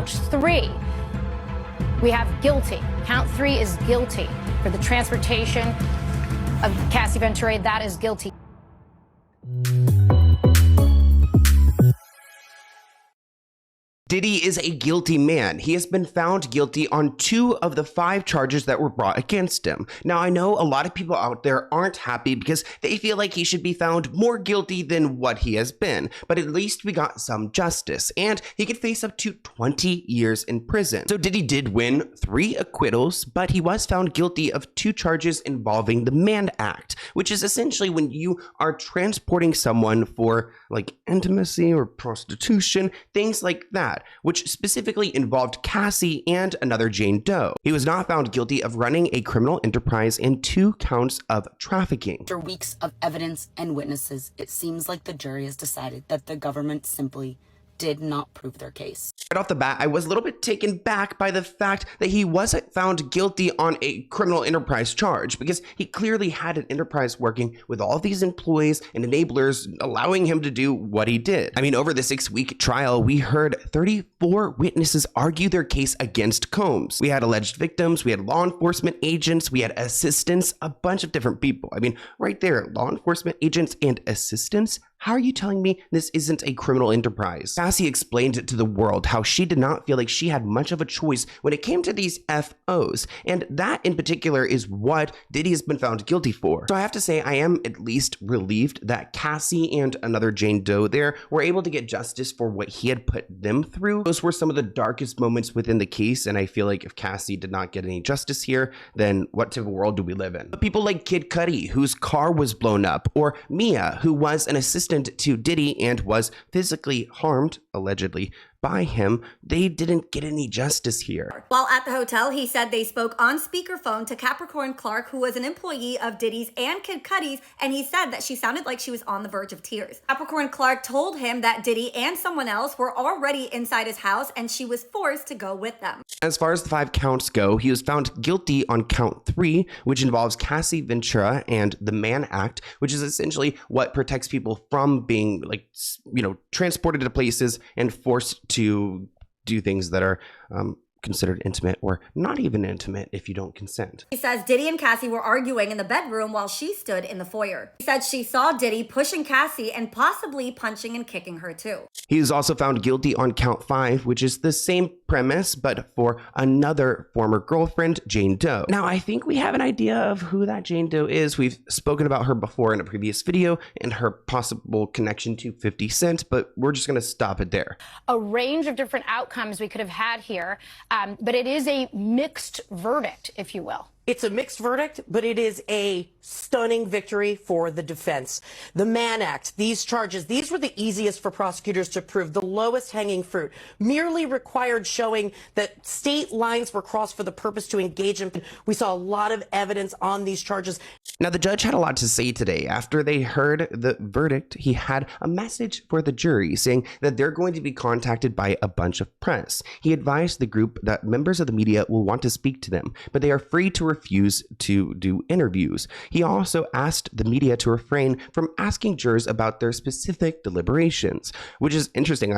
count 3. We have guilty. Count 3 is guilty. For the transportation of Cassie Ventura, that is guilty. Diddy is a guilty man. He has been found guilty on 2 of the 5 charges that were brought against him. Now, I know a lot of people out there aren't happy because they feel like he should be found more guilty than what he has been, but at least we got some justice, and he could face up to 20 years in prison. So Diddy did win 3 acquittals, but he was found guilty of 2 charges involving the Mann Act, which is essentially when you are transporting someone for like intimacy or prostitution, things like that, which specifically involved Cassie and another Jane Doe. He was not found guilty of running a criminal enterprise and 2 counts of trafficking. After weeks of evidence and witnesses, it seems like the jury has decided that the government simply did not prove their case. Right off the bat, I was a little bit taken back by the fact that he wasn't found guilty on a criminal enterprise charge, because he clearly had an enterprise working with all these employees and enablers, allowing him to do what he did. I mean, over the 6-week trial, we heard 34 witnesses argue their case against Combs. We had alleged victims, we had law enforcement agents, we had assistants, a bunch of different people. I mean, right there, law enforcement agents and assistants. How are you telling me this isn't a criminal enterprise? Cassie explained to the world how she did not feel like she had much of a choice when it came to these FOs, and that in particular is what Diddy has been found guilty for. So I have to say I am at least relieved that Cassie and another Jane Doe there were able to get justice for what he had put them through. Those were some of the darkest moments within the case, and I feel like if Cassie did not get any justice here, then what type of world do we live in? But people like Kid Cudi, whose car was blown up, or Mia, who was an assistant to Diddy and was physically harmed, allegedly, by him, they didn't get any justice here. While at the hotel, he said they spoke on speakerphone to Capricorn Clark, who was an employee of Diddy's and Kid Cudi's, and he said that she sounded like she was on the verge of tears. Capricorn Clark told him that Diddy and someone else were already inside his house, and she was forced to go with them. As far as the 5 counts go, he was found guilty on count 3, which involves Cassie Ventura and the Mann Act, which is essentially what protects people from being, like, transported to places and forced to do things that are considered intimate or not even intimate if you don't consent. He says Diddy and Cassie were arguing in the bedroom while she stood in the foyer. He said she saw Diddy pushing Cassie and possibly punching and kicking her too. He is also found guilty on count 5, which is the same premise, but for another former girlfriend, Jane Doe. Now, I think we have an idea of who that Jane Doe is. We've spoken about her before in a previous video and her possible connection to 50 Cent, but we're just going to stop it there. A range of different outcomes we could have had here, but it is a mixed verdict, if you will. It's a mixed verdict, but it is a stunning victory for the defense. The Mann Act, these charges, these were the easiest for prosecutors to prove, the lowest hanging fruit, merely required showing that state lines were crossed for the purpose to engage in. We saw a lot of evidence on these charges. Now, the judge had a lot to say today. After they heard the verdict, he had a message for the jury saying that they're going to be contacted by a bunch of press. He advised the group that members of the media will want to speak to them, but they are free to refuse to do interviews. He also asked the media to refrain from asking jurors about their specific deliberations, which is interesting.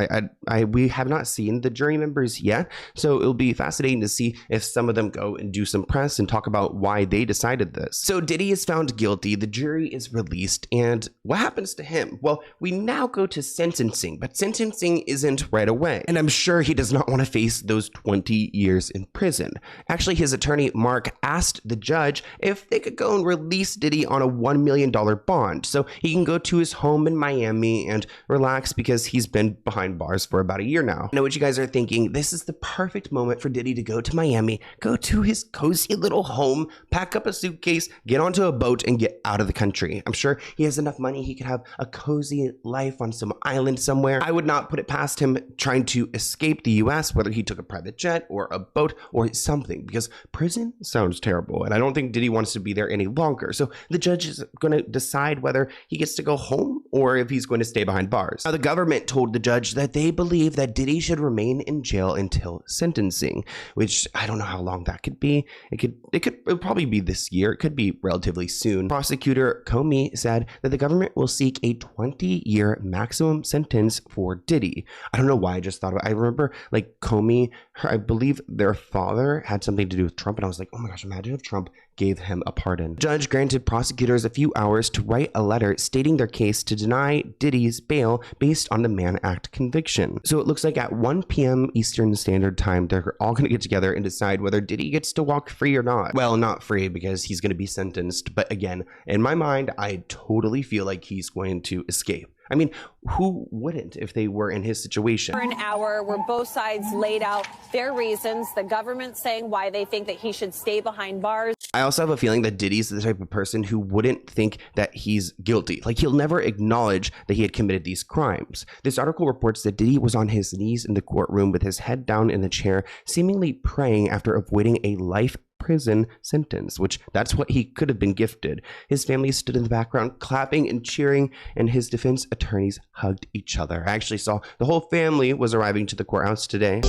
We have not seen the jury members yet, so it'll be fascinating to see if some of them go and do some press and talk about why they decided this. So Diddy is found guilty, the jury is released, and what happens to him? Well, we now go to sentencing, but sentencing isn't right away, and I'm sure he does not want to face those 20 years in prison. Actually, his attorney, Mark, asked the judge if they could go and release Diddy on a $1 million bond so he can go to his home in Miami and relax because he's been behind bars for about a year now. I know what you guys are thinking. This is the perfect moment for Diddy to go to Miami, go to his cozy little home, pack up a suitcase, get onto a boat, and get out of the country. I'm sure he has enough money. He could have a cozy life on some island somewhere. I would not put it past him trying to escape the US, whether he took a private jet or a boat or something, because prison sounds terrible. terrible. And I don't think Diddy wants to be there any longer. So the judge is going to decide whether he gets to go home or if he's going to stay behind bars. Now, the government told the judge that they believe that Diddy should remain in jail until sentencing, which I don't know how long that could be. It'll probably be this year. It could be relatively soon. Prosecutor Comey said that the government will seek a 20-year maximum sentence for Diddy. I don't know why I just thought of it. I remember like Comey, I believe their father had something to do with Trump, and I was like, oh my gosh, imagine if Trump gave him a pardon. The judge granted prosecutors a few hours to write a letter stating their case to deny Diddy's bail based on the Mann Act conviction. So it looks like at 1 p.m. Eastern Standard Time, they're all going to get together and decide whether Diddy gets to walk free or not. Well, not free because he's going to be sentenced. But again, in my mind, I totally feel like he's going to escape. I mean, who wouldn't if they were in his situation? For an hour where both sides laid out their reasons, the government saying why they think that he should stay behind bars. I also have a feeling that Diddy's the type of person who wouldn't think that he's guilty. Like, he'll never acknowledge that he had committed these crimes. This article reports that Diddy was on his knees in the courtroom with his head down in the chair, seemingly praying after avoiding a life prison sentence, which that's what he could have been gifted. His family stood in the background clapping and cheering, and his defense attorneys hugged each other. I actually saw the whole family was arriving to the courthouse today.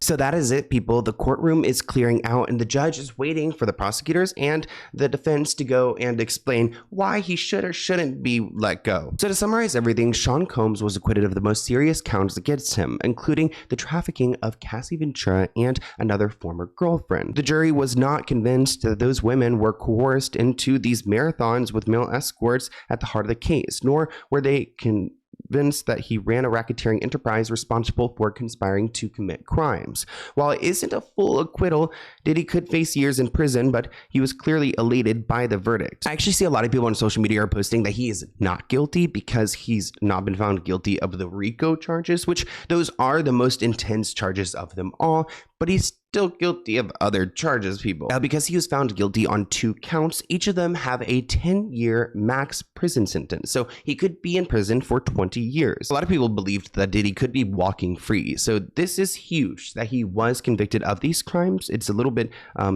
So that is it, people. The courtroom is clearing out and the judge is waiting for the prosecutors and the defense to go and explain why he should or shouldn't be let go. So to summarize everything, Sean Combs was acquitted of the most serious counts against him, including the trafficking of Cassie Ventura and another former girlfriend. The jury was not convinced that those women were coerced into these marathons with male escorts at the heart of the case, nor were they convinced that he ran a racketeering enterprise responsible for conspiring to commit crimes. While it isn't a full acquittal, Diddy could face years in prison, but he was clearly elated by the verdict. I actually see a lot of people on social media are posting that he is not guilty because he's not been found guilty of the RICO charges, which those are the most intense charges of them all, but he's still guilty of other charges, people. Now, because he was found guilty on 2 counts, each of them have a 10-year max prison sentence. So he could be in prison for 20 years. A lot of people believed that Diddy could be walking free. So this is huge that he was convicted of these crimes. It's a little bit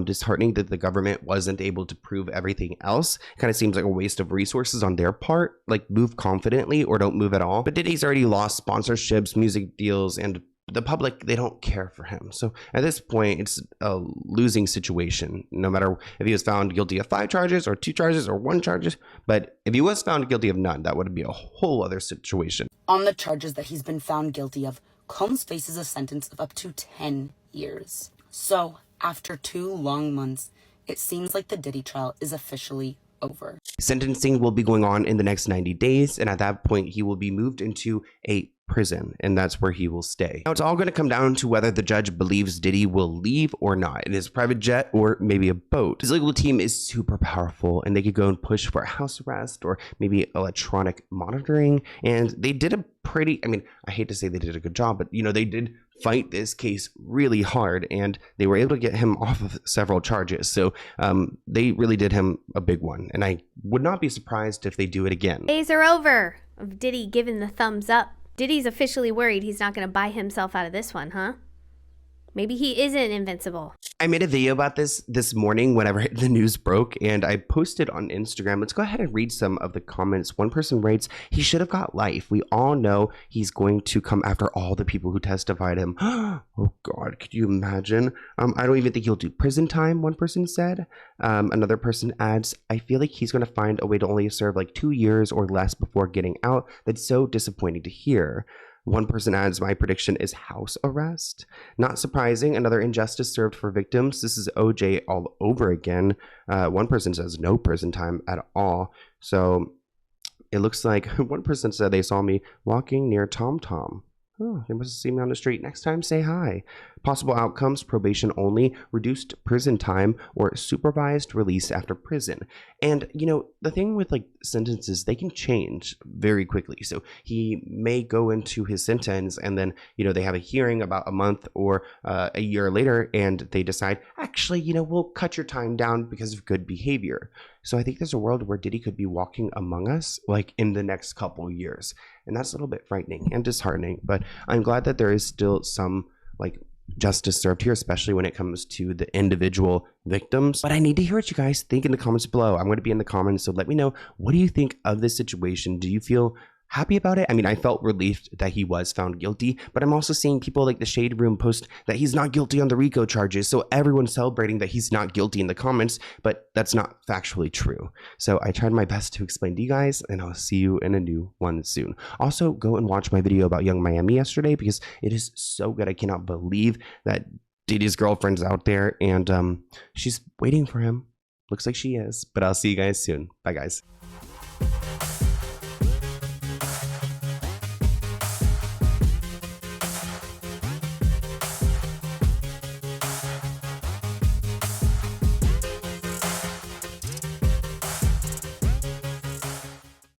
disheartening that the government wasn't able to prove everything else. Kind of seems like a waste of resources on their part. Like, move confidently or don't move at all. But Diddy's already lost sponsorships, music deals, and the public, they don't care for him. So at this point, it's a losing situation, no matter if he was found guilty of 5 charges or 2 charges or 1 charge. But if he was found guilty of none, that would be a whole other situation. On the charges that he's been found guilty of, Combs faces a sentence of up to 10 years. So after 2 long months, it seems like the Diddy trial is officially over. Sentencing will be going on in the next 90 days, and at that point, he will be moved into a prison, and that's where he will stay. Now, it's all going to come down to whether the judge believes Diddy will leave or not in his private jet or maybe a boat. His legal team is super powerful, and they could go and push for house arrest or maybe electronic monitoring, and they did a pretty, I mean, I hate to say they did a good job, but you know, they did fight this case really hard, and they were able to get him off of several charges. So they really did him a big one, and I would not be surprised if they do it again. Days are over of Diddy giving the thumbs up. Diddy's officially worried he's not going to buy himself out of this one, huh? Maybe he isn't invincible. I made a video about this morning whenever the news broke, and I posted on Instagram. Let's go ahead and read some of the comments. One person writes, he should have got life. We all know he's going to come after all the people who testified him. Oh God, could you imagine? I don't even think he'll do prison time, one person said. Another person adds, I feel like he's going to find a way to only serve like 2 years or less before getting out. That's so disappointing to hear. One person adds, my prediction is house arrest. Not surprising, another injustice served for victims. This is OJ all over again. One person says no prison time at all. So it looks like one person said they saw me walking near Tom Tom. Oh, they must have seen me on the street. Next time, say hi. Possible outcomes: probation only, reduced prison time, or supervised release after prison. And, the thing with like sentences, they can change very quickly. So he may go into his sentence and then, they have a hearing about a month or a year later and they decide, actually, we'll cut your time down because of good behavior. So I think there's a world where Diddy could be walking among us like in the next couple years. And that's a little bit frightening and disheartening. But I'm glad that there is still some like justice served here, especially when it comes to the individual victims. But I need to hear what you guys think in the comments below. I'm going to be in the comments, so let me know, what do you think of this situation? Do you feel happy about it? I mean, I felt relieved that he was found guilty, but I'm also seeing people like the Shade Room post that he's not guilty on the RICO charges, so everyone's celebrating that he's not guilty in the comments, but that's not factually true. So I tried my best to explain to you guys, and I'll see you in a new one soon. Also, go and watch my video about Young Miami yesterday, because it is so good. I cannot believe that Diddy's girlfriend's out there, and she's waiting for him. Looks like she is, but I'll see you guys soon. Bye, guys.